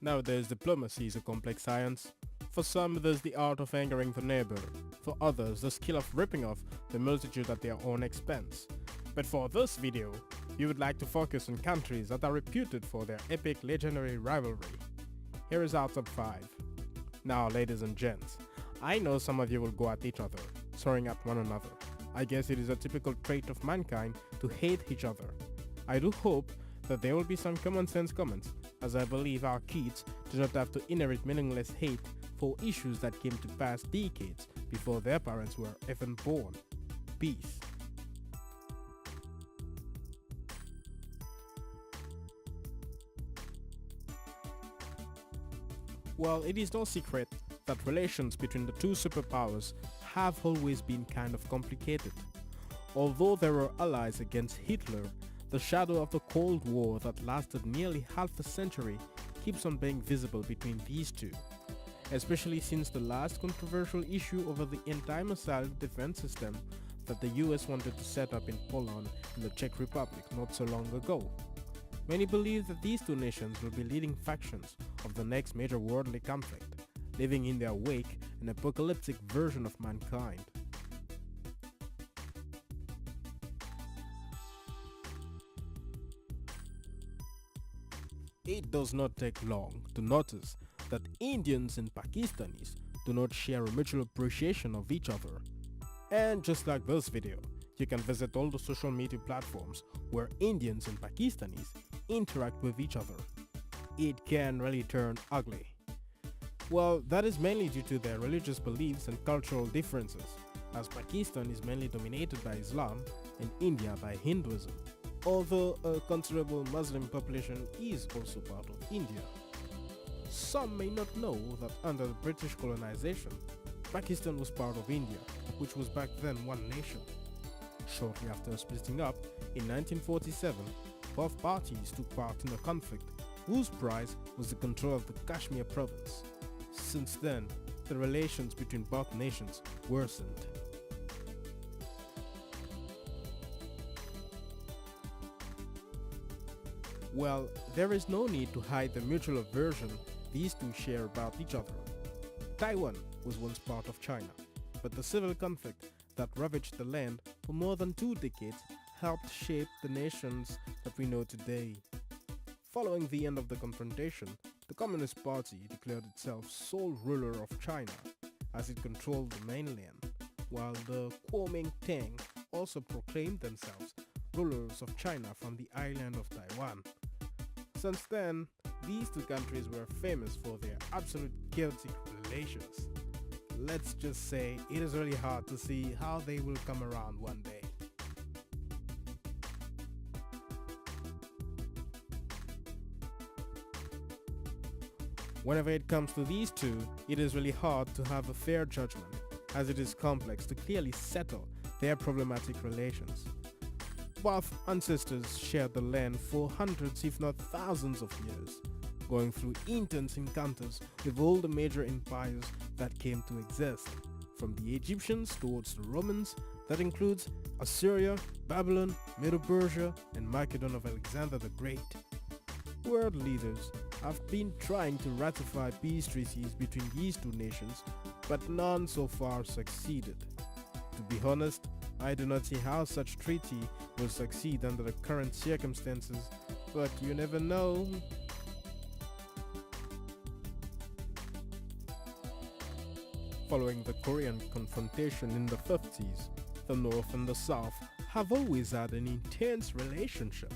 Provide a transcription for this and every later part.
Nowadays, diplomacy is a complex science. For some, it is the art of angering the neighbor. For others, the skill of ripping off the multitude at their own expense. But for this video, we would like to focus on countries that are reputed for their epic legendary rivalry. Here is our top 5. Now, ladies and gents, I know some of you will go at each other, throwing at one another. I guess it is a typical trait of mankind to hate each other. I do hope that there will be some common sense comments, as I believe our kids do not have to inherit meaningless hate for issues that came to pass decades before their parents were even born. Peace. Well, it is no secret that relations between the two superpowers have always been kind of complicated. Although there were allies against Hitler, the shadow of the Cold War that lasted nearly half a century keeps on being visible between these two, especially since the last controversial issue over the anti-missile defense system that the US wanted to set up in Poland and the Czech Republic not so long ago. Many believe that these two nations will be leading factions of the next major worldly conflict, leaving in their wake an apocalyptic version of mankind. It does not take long to notice that Indians and Pakistanis do not share a mutual appreciation of each other. And just like this video, you can visit all the social media platforms where Indians and Pakistanis interact with each other. It can really turn ugly. Well, that is mainly due to their religious beliefs and cultural differences, as Pakistan is mainly dominated by Islam and India by Hinduism, although a considerable Muslim population is also part of India. Some may not know that under the British colonization, Pakistan was part of India, which was back then one nation. Shortly after splitting up, in 1947, both parties took part in a conflict whose prize was the control of the Kashmir province. Since then, the relations between both nations worsened. Well, there is no need to hide the mutual aversion these two share about each other. Taiwan was once part of China, but the civil conflict that ravaged the land for more than 2 decades helped shape the nations that we know today. Following the end of the confrontation, the Communist Party declared itself sole ruler of China, as it controlled the mainland, while the Kuomintang also proclaimed themselves rulers of China from the island of Taiwan. Since then, these two countries were famous for their absolute chaotic relations. Let's just say it is really hard to see how they will come around one day. Whenever it comes to these two, it is really hard to have a fair judgment, as it is complex to clearly settle their problematic relations. Both ancestors shared the land for hundreds if not thousands of years, going through intense encounters with all the major empires that came to exist, from the Egyptians towards the Romans, that includes Assyria, Babylon, Medo-Persia, and Macedon of Alexander the Great. World leaders have been trying to ratify peace treaties between these two nations, but none so far succeeded. To be honest, I do not see how such treaty will succeed under the current circumstances, but you never know. Following the Korean confrontation in the 50s, the North and the South have always had an intense relationship.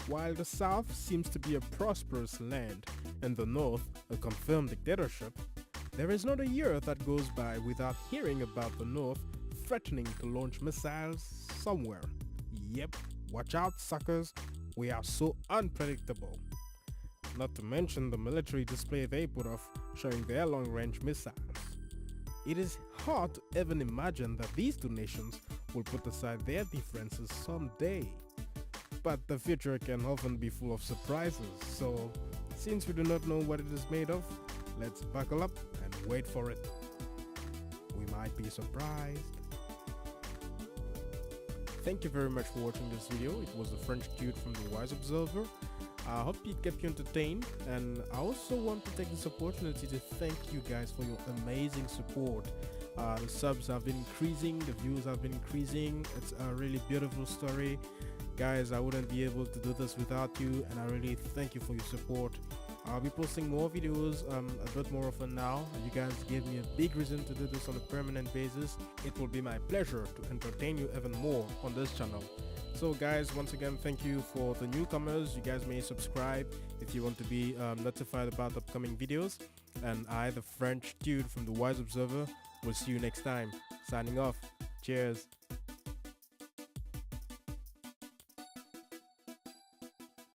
While the South seems to be a prosperous land and the North a confirmed dictatorship, there is not a year that goes by without hearing about the North threatening to launch missiles somewhere. Yep, watch out suckers, we are so unpredictable. Not to mention the military display they put off showing their long-range missiles. It is hard to even imagine that these two nations will put aside their differences someday. But the future can often be full of surprises, so since we do not know what it is made of, let's buckle up and wait for it. We might be surprised. Thank you very much for watching this video. It was the French dude from the Wise Observer. I hope it kept you entertained, and I also want to take this opportunity to thank you guys for your amazing support. The subs have been increasing, the views have been increasing. It's a really beautiful story. Guys, I wouldn't be able to do this without you, and I really thank you for your support. I'll be posting more videos a bit more often now. You guys gave me a big reason to do this on a permanent basis. It will be my pleasure to entertain you even more on this channel. So guys, once again, thank you for the newcomers. You guys may subscribe if you want to be notified about upcoming videos. And I, the French dude from the Wise Observer, will see you next time. Signing off. Cheers.